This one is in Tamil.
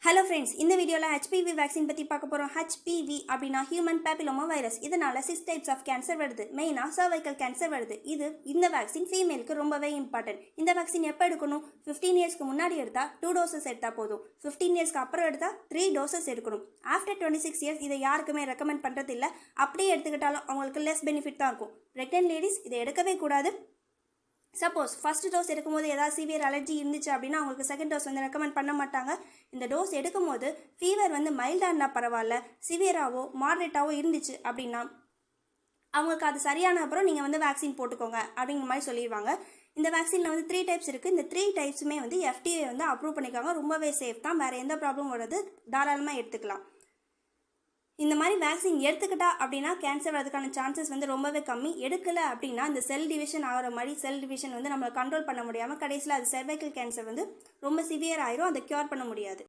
ஹலோ ஃப்ரெண்ட்ஸ், இந்த வீடியோவில் HPV வேக்சின் பற்றி பார்க்க போகிறோம். HPV அப்படின்னா ஹியூமன் பேப்பிலோமா வைரஸ். இதனால் 6 டைப்ஸ் ஆஃப் கேன்சர் வருது. மெயினாக சர்வைக்கல் கேன்சர் வருது. இந்த வேக்சின் ஃபீமேலுக்கு ரொம்பவே இம்பார்ட்டன்ட். இந்த வேக்சின் எப்போ எடுக்கணும்? 15 இயர்ஸ்க்கு முன்னாடி எடுத்தால் 2 டோசஸ் எடுத்தால் போதும். 15 இயர்ஸ்க்கு அப்புறம் எடுத்தால் 3 டோசஸ் எடுக்கணும். ஆஃப்டர் 26 இயர்ஸ் இதை யாருக்குமே ரெக்கமெண்ட் பண்ணுறது இல்லை. அப்படியே எடுத்துக்கிட்டாலும் அவங்களுக்கு லெஸ் பெனிஃபிட் தான் இருக்கும். ப்ரெக்னென்ட் லேடிஸ் இதை எடுக்கவே கூடாது. சப்போஸ் ஃபர்ஸ்ட் டோஸ் எடுக்கும்போது ஏதாவது சிவியர் அலர்ஜி இருந்துச்சு அப்படின்னா அவங்களுக்கு செகண்ட் டோஸ் ரெக்கமெண்ட் பண்ண மாட்டாங்க. இந்த டோஸ் எடுக்கும்போது ஃபீவர் மைல்டாக இருந்தால் பரவாயில்ல, சிவியராகவோ மாடரேட்டாவோ இருந்துச்சு அப்படின்னா அவங்களுக்கு அது சரியான அப்புறம் நீங்கள் வேக்சின் போட்டுக்கோங்க அப்படிங்கிற மாதிரி சொல்லிடுவாங்க. இந்த வேக்சினில் 3 டைப்ஸ் இருக்குது. இந்த 3 டைப்ஸுமே FDA அப்ரூவ் பண்ணிக்காங்க. ரொம்பவே சேஃப் தான். வேறு எந்த ப்ராப்ளம் வராது. தாராளமாக எடுத்துக்கலாம். இந்த மாதிரி வேக்சின் எடுத்துக்கிட்டா அப்படின்னா கேன்சர் வரதுக்கான சான்சஸ் ரொம்பவே கம்மி. எடுக்கலை அப்படின்னா இந்த செல் டிவிஷன் ஆகிற மாதிரி செல் டிவிஷன் நம்மளை கண்ட்ரோல் பண்ண முடியாமல் கடைசியில் அது சர்வைக்கல் கேன்சர் ரொம்ப சிவியர் ஆயிரும். அதை க்யூர் பண்ண முடியாது.